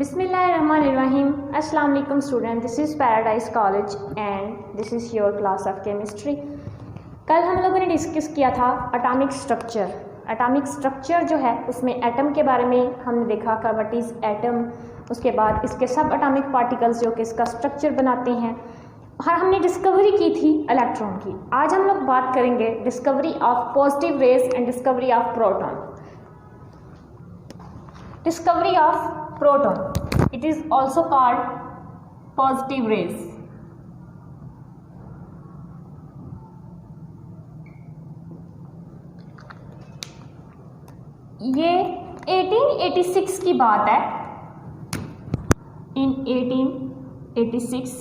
Bismillahirrahmanirrahim. Assalamu alaikum student. This is Paradise College and this is your class of chemistry. कल हम लोगों ने discuss किया था एटॉमिक स्ट्रक्चर। एटॉमिक स्ट्रक्चर जो है उसमें एटम के बारे में हमने देखा का व्हाट इज़ एटम, उसके बाद इसके सब एटॉमिक पार्टिकल्स जो कि इसका स्ट्रक्चर बनाते हैं, और हमने डिस्कवरी की थी इलेक्ट्रॉन की। आज हम लोग बात करेंगे discovery of positive raise and discovery of proton. Discovery of proton, it is also called positive rays. ये 1886 की बात है। इन 1886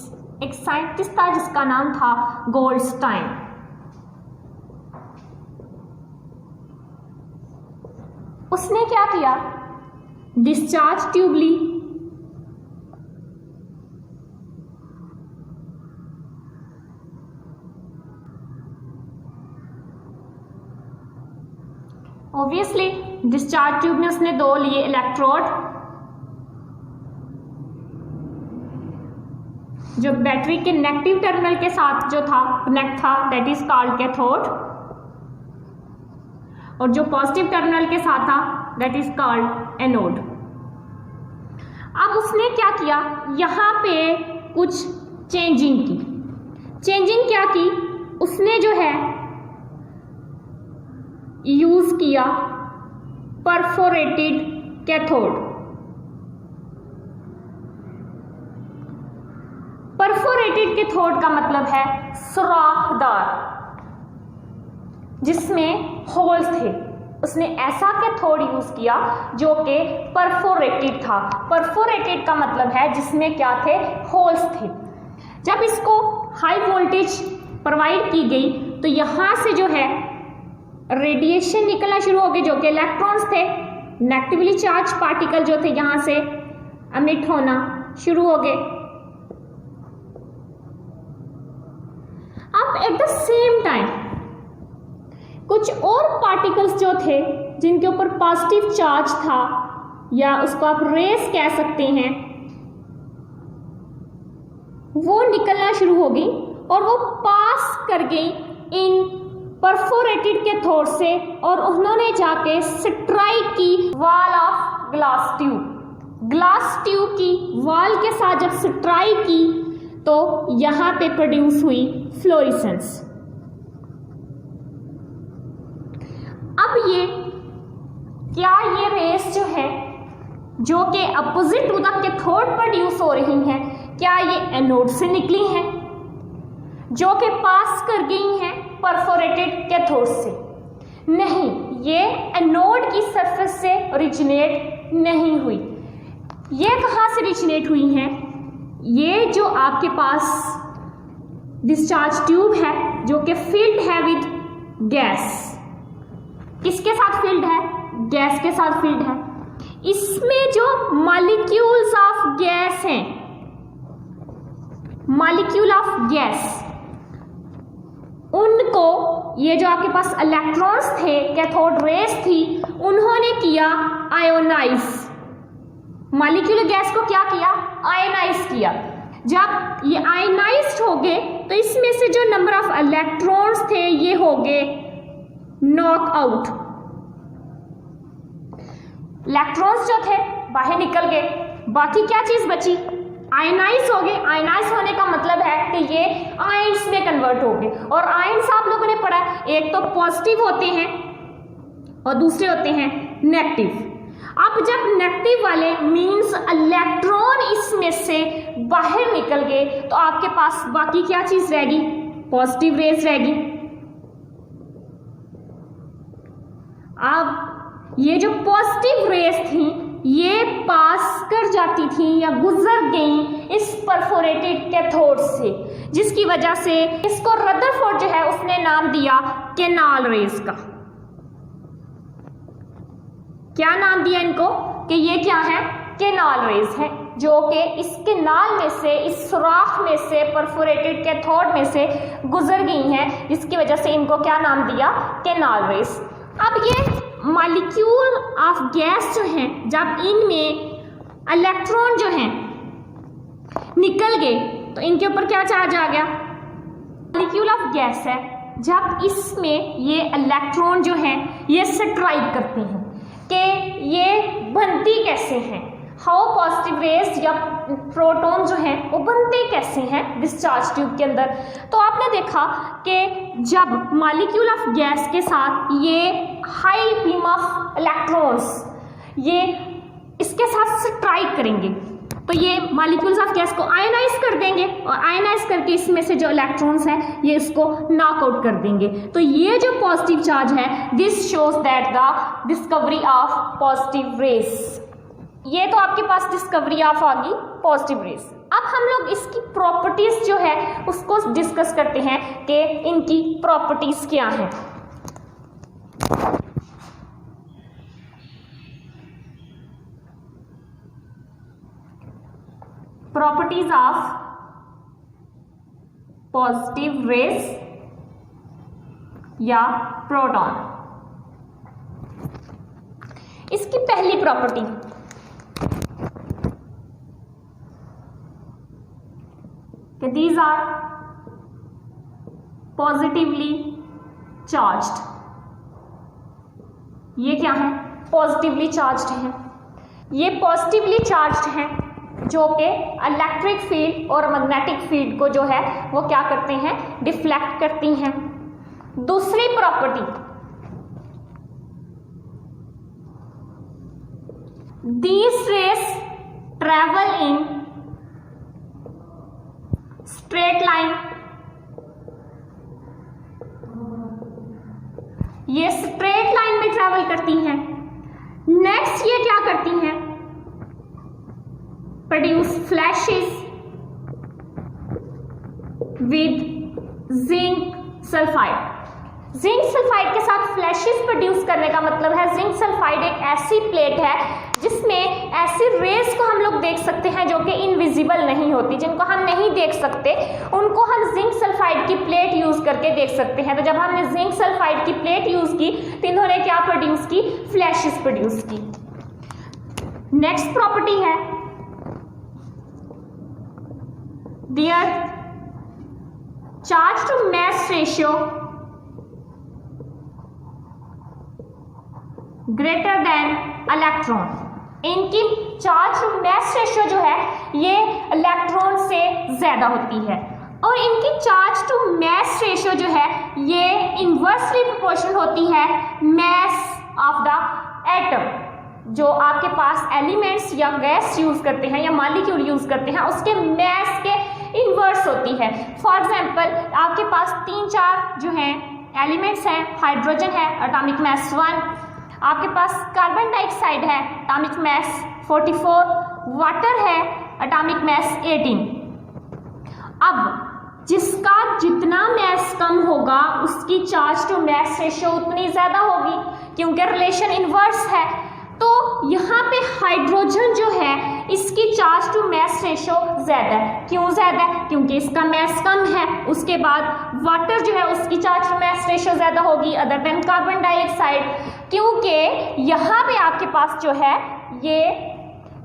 एक साइंटिस्ट था जिसका नाम था गोल्डस्टाइन। उसने क्या किया, डिस्चार्ज ट्यूब ली, ऑब्वियसली डिस्चार्ज ट्यूब में उसने दो लिए इलेक्ट्रोड, जो बैटरी के नेगेटिव टर्मिनल के साथ जो था कनेक्ट था दैट इज कॉल्ड कैथोड, और जो पॉजिटिव टर्मिनल के साथ था दैट इज कॉल्ड एनोड। अब उसने क्या किया, यहाँ पे कुछ चेंजिंग की। चेंजिंग क्या की, उसने जो है यूज किया परफोरेटेड कैथोड। परफोरेटेड कैथोड का मतलब है सुराखदार, जिसमें होल्स थे। उसने ऐसा कैथोड यूज किया जो कि परफोरेटेड था। परफोरेटेड का मतलब है जिसमें क्या थे, होल्स थे। जब इसको हाई वोल्टेज प्रोवाइड की गई तो यहां से जो है रेडिएशन निकलना शुरू हो गए, जो कि इलेक्ट्रॉन्स थे, नेगेटिवली चार्ज पार्टिकल जो थे यहां से एमिट होना शुरू हो गए। अब एट द सेम टाइम कुछ और पार्टिकल्स जो थे जिनके ऊपर पॉजिटिव चार्ज था, या उसको आप रेस कह सकते हैं, वो निकलना शुरू हो गई और वो पास कर गई इन परफोरेटेड कैथोड से, और उन्होंने जाके स्ट्राइक की wall of glass tube. Glass tube की वॉल के साथ जब स्ट्राइक की तो यहां पे प्रोड्यूस हुई फ्लोरेसेंस। अब ये क्या, ये रेस जो है जो कि opposite to the cathode produce हो रही हैं, क्या ये एनोड से निकली हैं जो कि पास कर गई हैं परफोरेटेड कैथोड से? नहीं, ये एनोड की सरफेस से ओरिजिनेट नहीं हुई। ये कहाँ से ओरिजिनेट हुई हैं? ये जो आपके पास डिस्चार्ज ट्यूब है जो कि फिल्ड है विद गैस। किसके साथ फील्ड है? गैस के साथ फील्ड है। इसमें जो मॉलिक्यूल्स ऑफ गैस हैं, मॉलिक्यूल ऑफ गैस, उनको ये जो आपके पास इलेक्ट्रॉन्स थे, कैथोड रेस थी, उन्होंने किया आयोनाइज। मॉलिक्यूल गैस को क्या किया? आयोनाइज किया। जब ये आयोनाइज्ड हो गए तो इसमें से जो नंबर ऑफ इलेक्ट्रॉन्स थे ये हो गए नॉकआउट। इलेक्ट्रॉन्स जो थे बाहर निकल गए, बाकी क्या चीज बची? आयनाइज हो गए। आयनाइज होने का मतलब है कि ये आयंस में कन्वर्ट हो गए, और आयंस आप लोगों ने पढ़ा, एक तो पॉजिटिव होते हैं और दूसरे होते हैं नेगेटिव। अब जब नेगेटिव वाले मींस इलेक्ट्रॉन इसमें से बाहर निकल गए तो आपके पास बाकी क्या चीज रहेगी? पॉजिटिव रेज रहेगी। अब ये जो पॉजिटिव रेस थी ये पास कर जाती थी या गुजर गई इस परफोरेटेड कैथोड से, जिसकी वजह से इसको रदरफोर्ड जो है उसने नाम दिया केनाल रेस का। क्या नाम दिया इनको कि ये क्या है? केनाल रेस है, जो कि इस केनाल में से, इस सुराख में से, परफोरेटेड कैथोड में से गुजर गई हैं, जिसकी वजह से इनको क्या नाम दिया? Canal rays. अब ये मॉलिक्यूल ऑफ गैस जो हैं, जब इनमें इलेक्ट्रॉन जो हैं निकल गए तो इनके ऊपर क्या चार्ज आ गया? मॉलिक्यूल ऑफ गैस है, जब इसमें ये इलेक्ट्रॉन जो हैं ये स्ट्राइक करते हैं कि ये बनती कैसे हैं, हाउ पॉजिटिव रेज या प्रोटॉन जो हैं वो बनते कैसे हैं डिस्चार्ज ट्यूब के अंदर। तो आपने देखा कि जब मॉलिक्यूल ऑफ गैस के साथ ये हाई बीम ऑफ इलेक्ट्रॉन्स ये इसके साथ स्ट्राइक करेंगे तो ये मॉलिक्यूल्स ऑफ गैस को आयनाइज कर देंगे और आयनाइज करके इसमें से जो इलेक्ट्रॉन्स हैं ये इसको नॉकआउट कर देंगे। तो ये जो पॉजिटिव चार्ज है this shows that the discovery of positive raise. ये तो आपके पास डिस्कवरी ऑफ आ गई पॉजिटिव रेज। अब हम लोग इसकी प्रॉपर्टीज जो है उसको डिस्कस करते हैं कि इनकी प्रॉपर्टीज क्या हैं। प्रॉपर्टीज ऑफ पॉजिटिव रेज या प्रोटॉन। इसकी पहली प्रॉपर्टी कि these are positively charged। ये क्या है? पॉजिटिवली चार्ज्ड हैं। ये पॉजिटिवली चार्ज्ड हैं जो कि इलेक्ट्रिक फील्ड और मैग्नेटिक फील्ड को जो है वो क्या करते हैं? डिफ्लेक्ट करती हैं। दूसरी property, these rays travel in straight line. ये स्ट्रेट लाइन में ट्रेवल करती हैं। नेक्स्ट ये क्या करती हैं? Produce flashes with zinc sulphide. Zinc sulphide के साथ फ्लैशेस प्रोड्यूस करने का मतलब है जिंक सल्फाइड एक ऐसी प्लेट है जिसमें ऐसी रेज को हम लोग देख सकते हैं जो कि इनविजिबल नहीं होती, जिनको हम नहीं देख सकते उनको हम जिंक सल्फाइड की प्लेट यूज करके देख सकते हैं। तो जब हमने जिंक सल्फाइड की प्लेट यूज की तो इन्होंने क्या प्रोड्यूस की? फ्लैशेस प्रोड्यूस की। नेक्स्ट प्रॉपर्टी है their charge to mass ratio greater than electron. इनकी चार्ज टू मास रेशियो जो है ये इलेक्ट्रॉन से ज्यादा होती है और इनकी चार्ज टू मास रेशियो जो है ये इनवर्सली प्रोपोर्शनल होती है मास ऑफ द एटम। जो आपके पास एलिमेंट्स या गैस यूज करते हैं या मॉलिक्यूल यूज करते हैं उसके मास के इनवर्स होती है। फॉर एग्जांपल आपके पास 3-4 जो हैं एलिमेंट्स हैं, हाइड्रोजन है एटॉमिक मास 1, आपके पास कार्बन डाइऑक्साइड है एटॉमिक मास 44, वाटर है एटॉमिक मास 18। अब जिसका जितना मास कम होगा उसकी चार्ज टू मास रेशियो उतनी ज्यादा होगी क्योंकि रिलेशन इनवर्स है। तो यहाँ पे हाइड्रोजन जो है इसकी चार्ज टू मास रेशियो ज्यादा है। क्यों ज्यादा है? क्योंकि इसका मास कम है। उसके बाद वाटर जो है उसकी चार्ज टू मास रेशियो ज्यादा होगी अदर देन कार्बन डाइऑक्साइड, क्योंकि यहाँ पे आपके पास जो है ये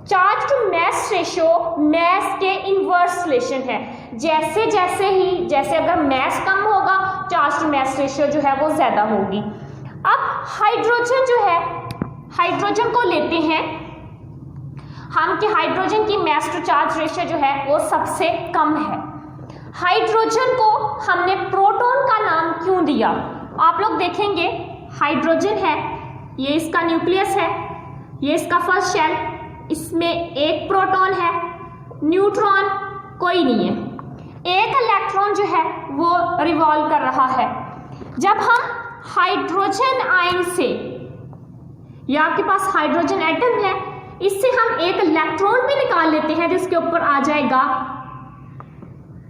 चार्ज टू मास रेशियो मास के इनवर्स रिलेशन है। जैसे अगर मास कम होगा चार्ज टू मास रेशियो जो है वो ज्यादा होगी। अब हाइड्रोजन जो है, हाइड्रोजन को लेते हैं हम कि हाइड्रोजन की मास टू चार्ज रेशियो जो है वो सबसे कम है। हाइड्रोजन को हमने प्रोटॉन का नाम क्यों दिया? आप लोग देखेंगे हाइड्रोजन है, ये इसका न्यूक्लियस है, ये इसका फर्स्ट शेल, इसमें एक प्रोटॉन है, न्यूट्रॉन कोई नहीं है, एक इलेक्ट्रॉन जो है वो रिवॉल्व कर रहा है। जब हम हाइड्रोजन आयन से या आपके पास हाइड्रोजन एटम है इससे हम एक इलेक्ट्रॉन भी निकाल लेते हैं जिसके ऊपर आ जाएगा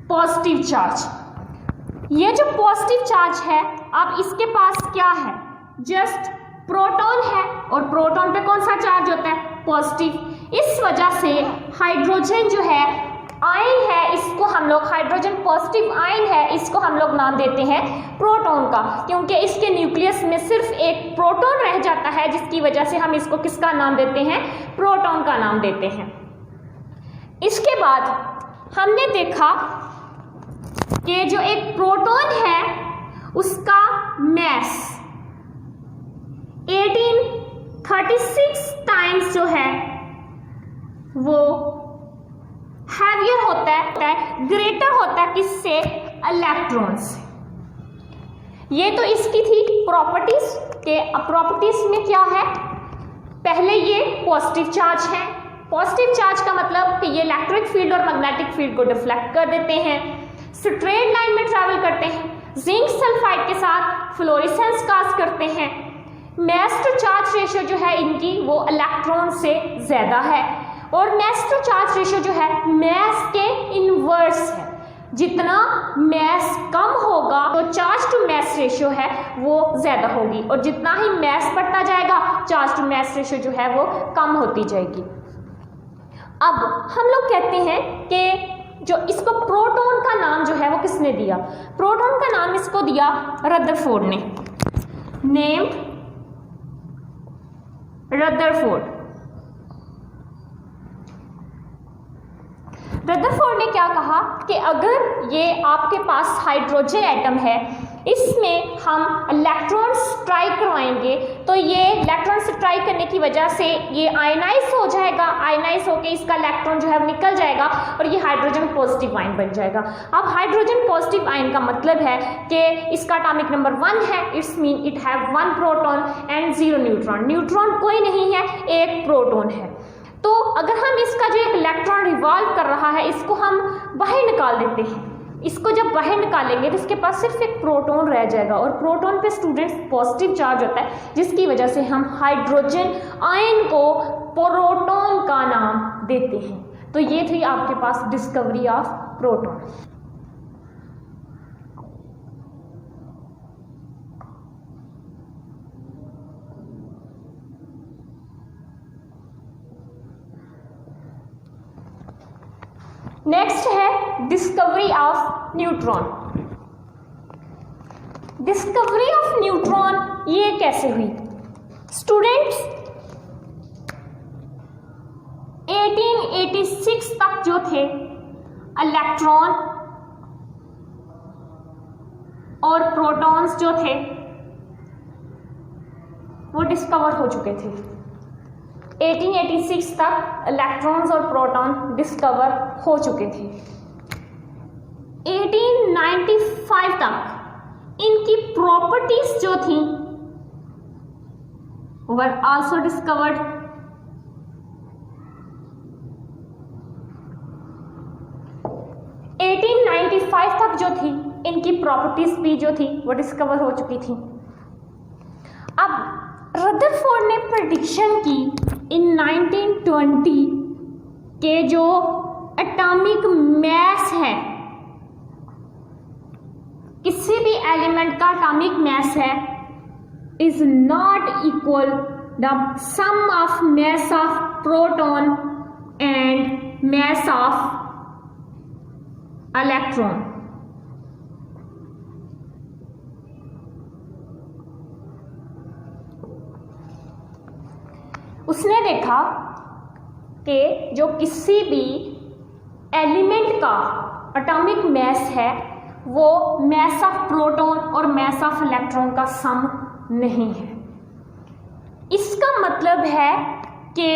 पॉजिटिव चार्ज। ये जो पॉजिटिव चार्ज है अब इसके पास क्या है? जस्ट प्रोटॉन है और प्रोटॉन पे कौन सा चार्ज होता है? पॉजिटिव। इस वजह से हाइड्रोजन जो है आयन है, इसको हम लोग हाइड्रोजन पॉजिटिव आयन है, इसको हम लोग नाम देते हैं प्रोटॉन का, क्योंकि इसके न्यूक्लियस में सिर्फ एक प्रोटॉन रह जाता है जिसकी वजह से हम इसको किसका नाम देते हैं? प्रोटॉन का नाम देते हैं। इसके बाद हमने देखा कि जो एक प्रोटॉन है उसका मैस 1836 टाइम्स जो है वो हैवियर होता है, ग्रेटर होता है किससे? इलेक्ट्रॉन से। ये तो इसकी थी प्रॉपर्टीज के। प्रॉपर्टीज में क्या है? पहले ये पॉजिटिव चार्ज है। पॉजिटिव चार्ज का मतलब कि ये इलेक्ट्रिक फील्ड और मैग्नेटिक फील्ड को डिफ्लेक्ट कर देते हैं, स्ट्रेट लाइन में ट्रैवल करते हैं, जिंक सल्फाइड के साथ फ्लोरेसेंस काज करते हैं। मास टू चार्ज रेशियो जो है इनकी वो इलेक्ट्रॉन से ज्यादा है, और मास टू चार्ज रेशियो जो है मास के इनवर्स है। जितना मास कम होगा तो चार्ज टू मास रेशियो है वो ज्यादा होगी, और जितना ही मास बढ़ता जाएगा चार्ज टू मास रेशियो जो है वो कम होती जाएगी। अब हम लोग कहते हैं कि जो इसको प्रोटॉन का नाम जो है वो किसने दिया? प्रोटॉन का नाम इसको दिया रदरफोर्ड ने। Name Rutherford. रदरफोर्ड ने क्या कहा कि अगर ये आपके पास हाइड्रोजन एटम है, इसमें हम इलेक्ट्रॉन्स ट्राई करवाएंगे तो ये इलेक्ट्रॉन्स ट्राई करने की वजह से ये आयनाइज हो जाएगा। आयनाइज होकर इसका इलेक्ट्रॉन जो है वो निकल जाएगा और ये हाइड्रोजन पॉजिटिव आयन बन जाएगा। अब हाइड्रोजन पॉजिटिव आयन का मतलब है कि इसका एटॉमिक नंबर 1 है, it's mean it have 1 proton and 0 neutron. Neutron कोई नहीं है, एक प्रोटॉन है। तो अगर हम इसका जो एक इलेक्ट्रॉन रिवॉल्व कर रहा है इसको हम बाहर निकाल देते हैं, इसको जब बाहर निकालेंगे तो इसके पास सिर्फ एक प्रोटॉन रह जाएगा, और प्रोटॉन पे स्टूडेंट्स पॉजिटिव चार्ज होता है, जिसकी वजह से हम हाइड्रोजन आयन को प्रोटॉन का नाम देते हैं। तो ये थी आपके पास डिस्कवरी ऑफ प्रोटॉन। नेक्स्ट है discovery of neutron. Discovery of neutron ये कैसे हुई? स्टूडेंट्स 1886 तक जो थे इलेक्ट्रॉन और प्रोटॉन्स जो थे वो डिस्कवर हो चुके थे। 1886 तक इलेक्ट्रॉन्स और प्रोटॉन डिस्कवर हो चुके थे। 1895 तक इनकी प्रॉपर्टीज जो थी वर आल्सो डिस्कवर्ड। 1895 तक जो थी इनकी प्रॉपर्टीज भी जो थी वो डिस्कवर हो चुकी थी। अब रदरफोर्ड ने प्रेडिक्शन की इन 1920 के जो एटॉमिक मास है, किसी भी एलिमेंट का एटॉमिक मास है is not equal the sum of mass of proton and mass of electron. उसने देखा कि जो किसी भी एलिमेंट का एटॉमिक मास है वो मास ऑफ प्रोटॉन और मास ऑफ इलेक्ट्रॉन का सम नहीं है। इसका मतलब है कि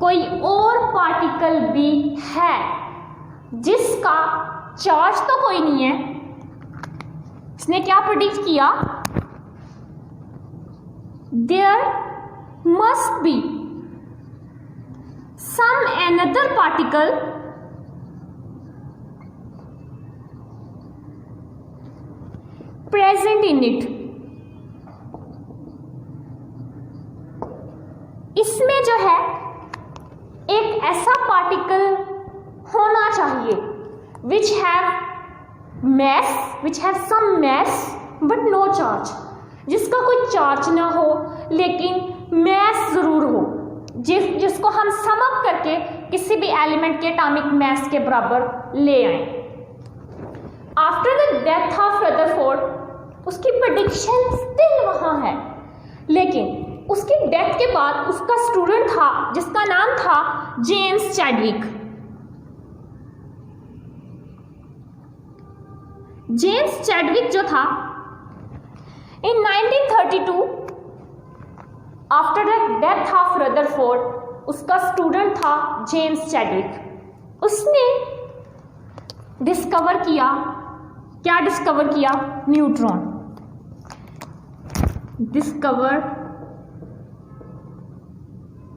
कोई और पार्टिकल भी है जिसका चार्ज तो कोई नहीं है। इसने क्या प्रेडिक्ट किया? There must be some another particle present in it। इसमें जो है एक ऐसा पार्टिकल होना चाहिए which have some mass but no charge, जिसका कोई चार्ज ना हो लेकिन मास जरूर हो, जिसको हम सम अप करके किसी भी एलिमेंट के एटॉमिक मास के बराबर ले आए। After the death of Rutherford उसकी प्रेडिक्शन स्टिल वहां है, लेकिन उसकी डेथ के बाद उसका स्टूडेंट था जिसका नाम था जेम्स चैडविक। जेम्स चैडविक जो था in 1932 after the death of Rutherford, उसका स्टूडेंट था जेम्स चैडविक। उसने डिस्कवर किया, क्या डिस्कवर किया? न्यूट्रॉन। Discover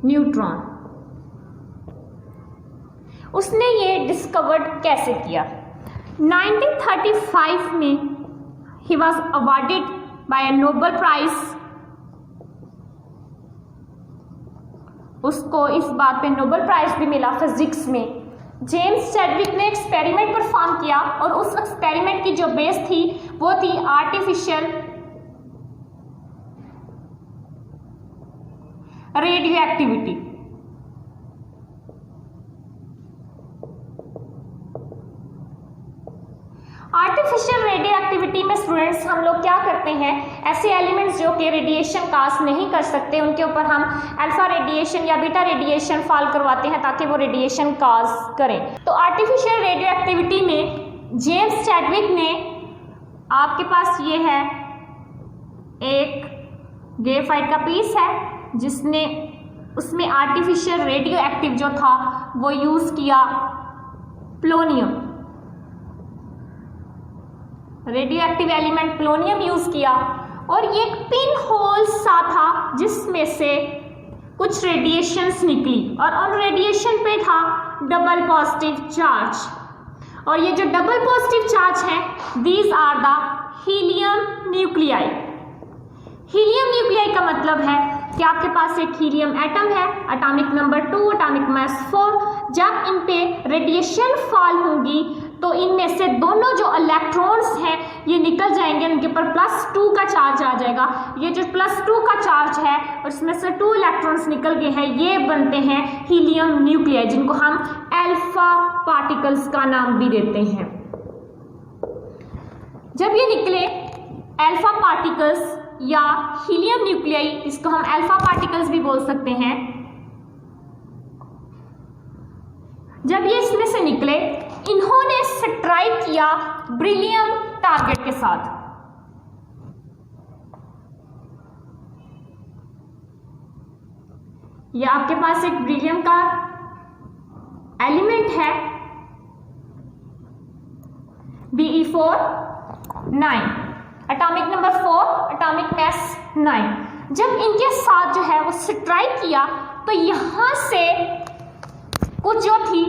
neutron. उसने ये डिस्कवर्ड कैसे किया? 1935 में ही was awarded by a Nobel prize. उसको इस बात पे नोबेल प्राइज भी मिला फिजिक्स में। जेम्स चैडविक ने एक्सपेरिमेंट परफॉर्म किया और उस एक्सपेरिमेंट की जो बेस थी वो थी artificial radio activity. Artificial radio activity में स्टूडेंट्स हम लोग क्या करते हैं, ऐसे एलिमेंट्स जो कि रेडिएशन कास्ट नहीं कर सकते उनके ऊपर हम अल्फा रेडिएशन या बीटा रेडिएशन फॉल करवाते हैं ताकि वो रेडिएशन कास्ट करें। तो आर्टिफिशियल रेडियो एक्टिविटी में जेम्स चैडविक ने, आपके पास ये है एक ग्रेफाइट का पीस है जिसने उसमें आर्टिफिशियल रेडियो एक्टिव जो था वो यूज किया प्लोनियम, रेडियो एक्टिव एलिमेंट प्लोनियम यूज किया और ये एक पिन होल सा था जिसमें से कुछ रेडिएशंस निकली और उन रेडिएशन पे था डबल पॉजिटिव चार्ज। और ये जो डबल पॉजिटिव चार्ज है these are the helium nuclei. Helium nuclei का मतलब है कि आपके पास एक हीलियम एटम है, एटॉमिक नंबर 2, एटॉमिक मास 4। जब इन पे रेडिएशन फॉल होगी तो इनमें से दोनों जो इलेक्ट्रॉन्स हैं ये निकल जाएंगे, उनके ऊपर +2 का चार्ज आ जाएगा। ये जो +2 का चार्ज है और इसमें से 2 इलेक्ट्रॉन्स निकल गए हैं, ये बनते हैं हीलियम न्यूक्लियाई, जिनको हम अल्फा पार्टिकल्स का नाम भी देते हैं। जब ये निकले अल्फा पार्टिकल्स या हीलियम न्यूक्लियाई, इसको हम अल्फा पार्टिकल्स भी बोल सकते हैं, जब ये इसमें से निकले इन्होंने स्ट्राइक किया ब्रिलियम टारगेट के साथ। ये आपके पास एक ब्रिलियम का एलिमेंट है Be4, 9, atomic number 4, atomic mass 9। जब इनके साथ जो है वो स्ट्राइक किया तो यहां से कुछ जो थी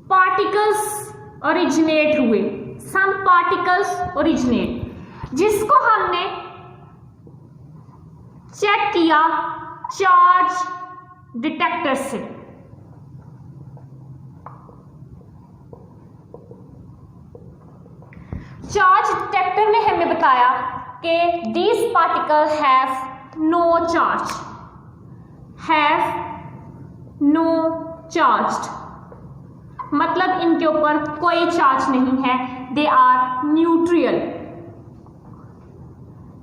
पार्टिकल्स ओरिजिनेट हुए, सम पार्टिकल्स ओरिजिनेट, जिसको हमने चेक किया चार्ज डिटेक्टर से। चार्ज डिटेक्टर ने हमें बताया कि these particles have no charge, have no charged, मतलब इनके ऊपर कोई चार्ज नहीं है, दे आर न्यूट्रल।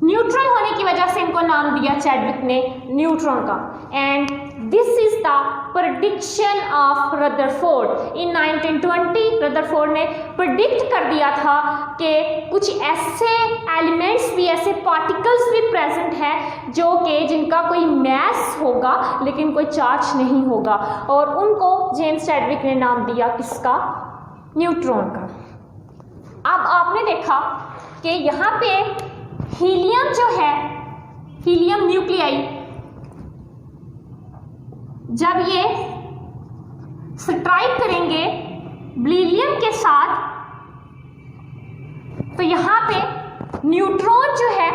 न्यूट्रल होने की वजह से इनको नाम दिया चैडविक ने न्यूट्रॉन का। And this is the prediction of Rutherford. In 1920 Rutherford ने प्रेडिक्ट कर दिया था कि कुछ ऐसे एलिमेंट्स भी, ऐसे पार्टिकल्स भी प्रेजेंट हैं जो कि जिनका कोई मैस होगा लेकिन कोई चार्ज नहीं होगा, और उनको जेम्स चैडविक ने नाम दिया किसका? न्यूट्रॉन का। अब आपने देखा कि यहाँ पे हीलियम जो है, हीलियम न्यूक्लियाई, जब ये स्ट्राइक करेंगे ब्रिलियम के साथ तो यहां पे न्यूट्रॉन जो है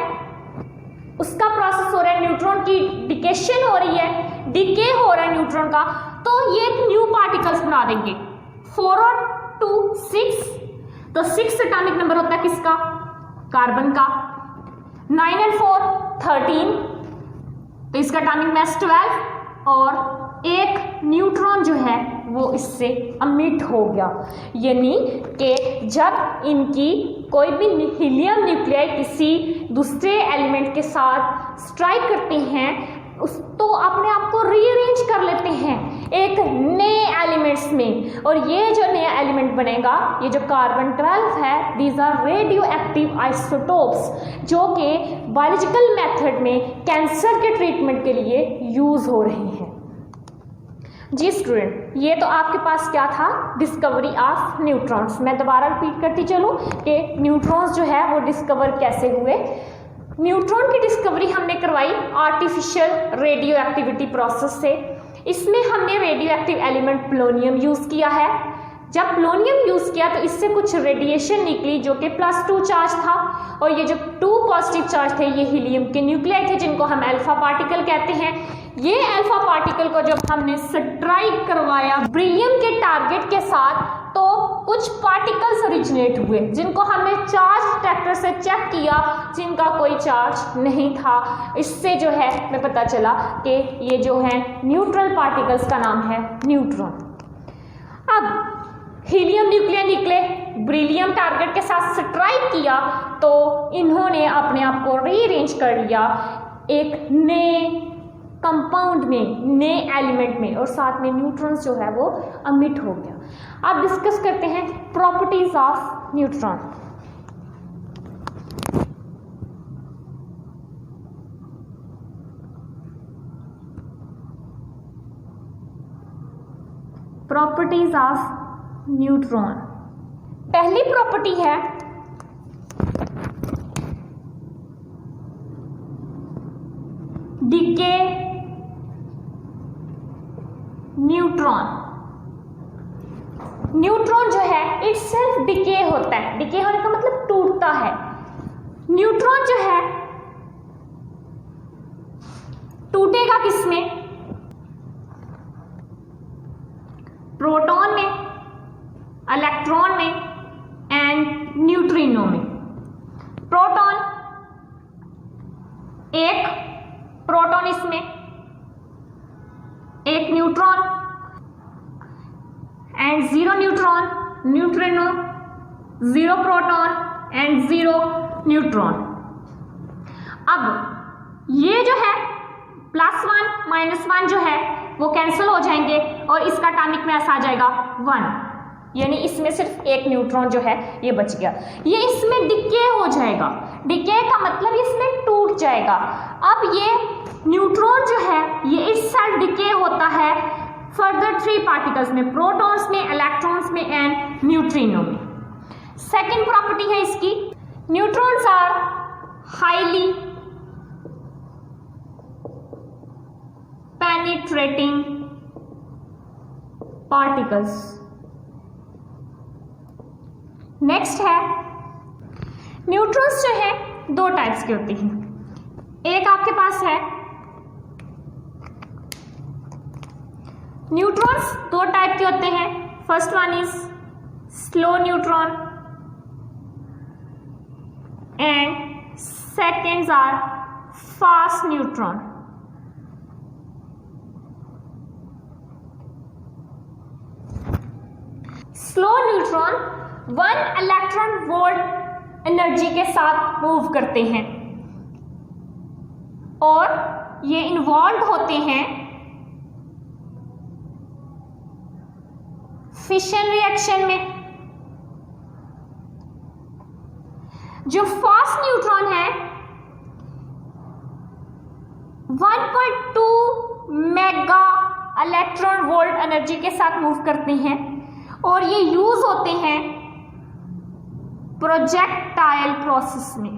उसका प्रोसेस हो रहा है, न्यूट्रॉन की डिकेशन हो रही है, डिके हो रहा है न्यूट्रॉन का, तो ये एक न्यू पार्टिकल्स बना देंगे। 4 और 2 6, तो 6 एटॉमिक नंबर होता है किसका? कार्बन का। 9 और 4 13, तो इसका एटॉमिक मास 12, और एक न्यूट्रॉन जो है वो इससे अमिट हो गया। यानी कि जब इनकी कोई भी हीलियम न्यूक्लियाई किसी दूसरे एलिमेंट के साथ स्ट्राइक करते हैं उस तो अपने आप को रीअरेंज कर लेते हैं, एक नए एलिमेंट एलिमेंट्स में। और ये जो नया एलिमेंट बनेगा, ये जो कार्बन 12 है, these are radioactive isotopes, जो कि बायोलॉजिकल मेथड में कैंसर के ट्रीटमेंट के लिए यूज हो रही हैं। जी स्टूडेंट, ये तो आपके पास क्या था, डिस्कवरी ऑफ न्यूट्रॉन्स। मैं दोबारा रिपीट करती चलूँ कि न्यूट्रॉन्स जो है वो डिस्कवर कैसे हुए। न्यूट्रॉन की डिस्कवरी हमने करवाई आर्टिफिशियल रेडियो एक्टिविटी प्रोसेस से। इसमें हमने radio active element polonium use किया है। जब पोलोनियम यूज किया तो इससे कुछ रेडिएशन निकली जो कि +2 चार्ज था, और ये जो 2 पॉजिटिव चार्ज थे ये हीलियम के न्यूक्लियाई थे, जिनको हम अल्फा पार्टिकल कहते हैं। ये अल्फा पार्टिकल को जब हमने स्ट्राइक करवाया बेरिलियम के टारगेट के साथ, तो कुछ पार्टिकल्स ओरिजिनेट हुए जिनको हमने चार्ज डिटेक्टर से चेक किया, जिनका कोई चार्ज नहीं था। इससे जो है हमें पता चला कि ये जो है न्यूट्रल पार्टिकल्स का नाम है न्यूट्रॉन। अब हीलियम न्यूक्लियस निकले, बेरिलियम टारगेट के साथ स्ट्राइक किया, तो इन्होंने अपने आप को रीअरेंज कर लिया एक नए कंपाउंड में, नए एलिमेंट में, और साथ में न्यूट्रॉन्स जो है वो अमिट हो गया। अब डिस्कस करते हैं properties of neutron. Properties of neutron. पहली प्रॉपर्टी है डीके न्यूट्रॉन। न्यूट्रॉन जो है इट सेल्फ डिके होता है। डिके होने का मतलब टूटता है। न्यूट्रॉन जो है टूटेगा किसमें? प्रोटॉन में, इलेक्ट्रॉन में एंड न्यूट्रिनो में। प्रोटॉन, एक प्रोटॉन इसमें, एक neutron and 0 neutron, neutrino 0 proton and 0 neutron. अब ये जो है +1 -1 जो है वो कैंसिल हो जाएंगे और इसका एटॉमिक मास आ जाएगा 1, यानी इसमें सिर्फ एक न्यूट्रॉन जो है ये बच गया। ये इसमें डिके हो जाएगा। डिके का मतलब इसमें टूट जाएगा। अब ये न्यूट्रॉन जो है ये इस सेल्फ डिके होता है फर्दर 3 पार्टिकल्स में, प्रोटॉन्स में, इलेक्ट्रॉन्स में एंड न्यूट्रिनो में। सेकेंड प्रॉपर्टी है इसकी, neutrons are highly penetrating particles. Next है न्यूट्रॉन्स जो है 2 टाइप्स के होते हैं। एक आपके पास है न्यूट्रॉन्स 2 टाइप के होते हैं। First one is slow neutron and seconds are fast neutron. Slow neutron 1 electron volt energy के साथ मूव करते हैं और ये इन्वॉल्व होते हैं फिशन रिएक्शन में। जो फास्ट न्यूट्रॉन है 1.2 मेगा इलेक्ट्रॉन वोल्ट एनर्जी के साथ मूव करते हैं और ये यूज होते हैं प्रोजेक्टाइल प्रोसेस में।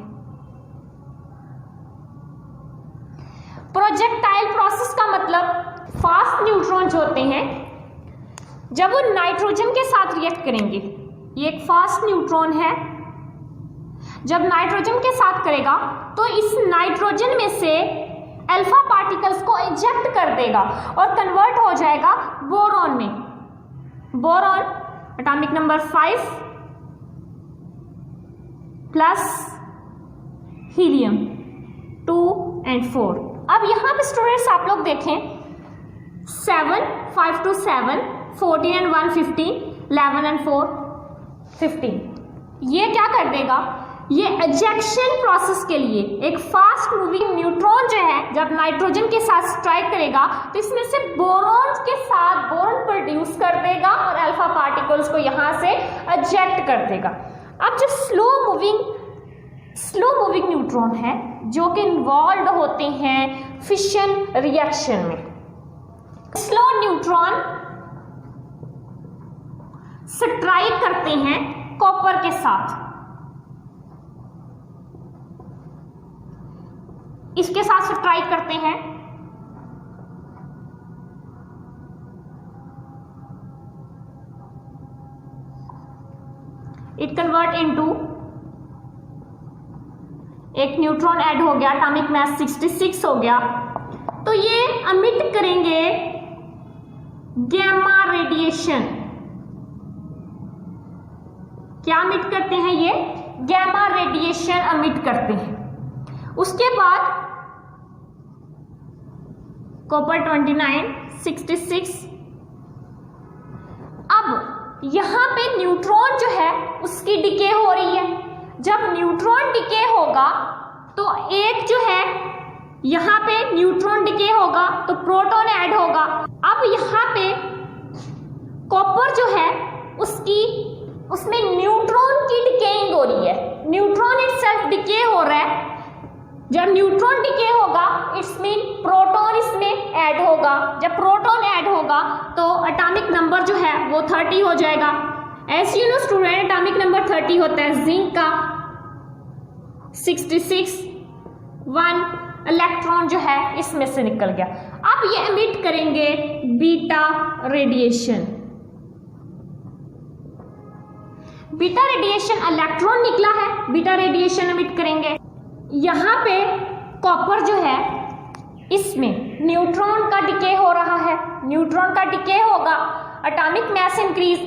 प्रोजेक्टाइल प्रोसेस का मतलब फास्ट न्यूट्रॉन जो होते हैं जब वो नाइट्रोजन के साथ रिएक्ट करेंगे, ये एक फास्ट न्यूट्रॉन है, जब नाइट्रोजन के साथ करेगा तो इस नाइट्रोजन में से अल्फा पार्टिकल्स को इजेक्ट कर देगा और कन्वर्ट हो जाएगा बोरॉन में। Boron atomic number 5 plus helium 2 और 4। अब यहां पे स्टूडेंट्स आप लोग देखें 7 5 to 7 14 and 1 15 11 and 4 15। ये क्या कर देगा, ये एजेक्शन प्रोसेस के लिए एक फास्ट मूविंग न्यूट्रॉन जो है जब नाइट्रोजन के साथ स्ट्राइक करेगा तो इसमें से बोरॉन के साथ बोरॉन प्रोड्यूस कर देगा पार्टिकल्स को यहाँ से एजेक्ट कर देगा। अब जो स्लो मूविंग न्यूट्रॉन है जो कि इन्वॉल्व होते हैं फिशन रिएक्शन में। स्लो न्यूट्रॉन स्ट्राइक करते हैं कॉपर के साथ, इसके साथ स्ट्राइक करते हैं, इट कन्वर्ट इनटू, एक न्यूट्रॉन ऐड हो गया, एटॉमिक मास 66 हो गया, तो ये अमिट करेंगे गैमा रेडिएशन। क्या अमिट करते हैं ये? गैमा रेडिएशन अमिट करते हैं। उसके बाद कॉपर 29, 66। अब यहां पे न्यूट्रॉन जो है उसकी डिके हो रही है। जब न्यूट्रॉन डिके होगा तो एक जो है यहां पे न्यूट्रॉन डिके होगा तो प्रोटॉन ऐड होगा। अब यहां पे कॉपर जो है उसमें न्यूट्रॉन की डिकेइंग हो रही है, न्यूट्रॉन इटसेल्फ डिके हो रहा है। जब न्यूट्रॉन डिके होगा इट्स मीन प्रोटॉन इसमें ऐड होगा। जब प्रोटॉन ऐड होगा तो एटॉमिक नंबर जो है वो 30 हो जाएगा। As you know student, atomic number 30 होता है जिंक का, 66, 1 इलेक्ट्रॉन जो है इसमें से निकल गया। अब ये एमिट करेंगे beta radiation. Beta radiation, electron निकला है, बीटा रेडिएशन एमिट करेंगे। यहाँ पे कॉपर जो है इसमें न्यूट्रॉन का डिके हो रहा है, न्यूट्रॉन का डिके होगा, atomic mass increase,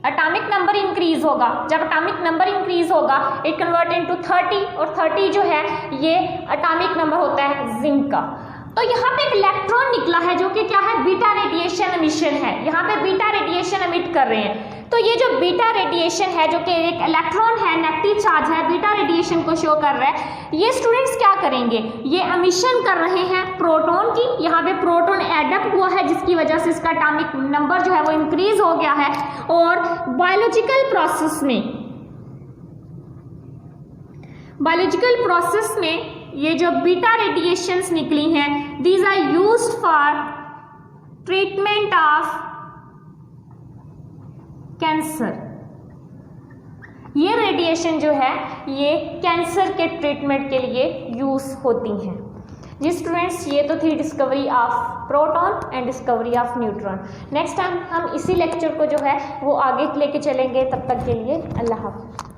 atomic number increase होगा। जब एटॉमिक नंबर इंक्रीज होगा इट कन्वर्ट इनटू 30, और 30 जो है ये एटॉमिक नंबर होता है जिंक का। तो यहाँ पे एक इलेक्ट्रॉन निकला है जो कि क्या है? बीटा रेडिएशन एमिशन है। यहाँ पे बीटा रेडिएशन एमिट कर रहे हैं। तो ये जो बीटा रेडिएशन है जो कि एक इलेक्ट्रॉन है, नेगेटिव चार्ज है, बीटा रेडिएशन को शो कर रहा है। ये स्टूडेंट्स क्या करेंगे? ये एमिशन कर रहे हैं प्रोटॉन की। यहाँ पे प्रोटॉन एडअप हुआ है जिसकी वजह से इसका एटॉमिक नंबर जो है वो इंक्रीज हो गया है। और बायोलॉजिकल प्रोसेस में ये जो बीटा रेडिएशंस निकली हैं, these are used for treatment of cancer. ये रेडिएशन जो है ये कैंसर के ट्रीटमेंट के लिए यूज होती हैं। जी स्टूडेंट्स, ये तो थी discovery of proton and discovery of neutron. Next time हम इसी लेक्चर को जो है वो आगे लेके चलेंगे। तब तक के लिए अल्लाह हाफ़िज़।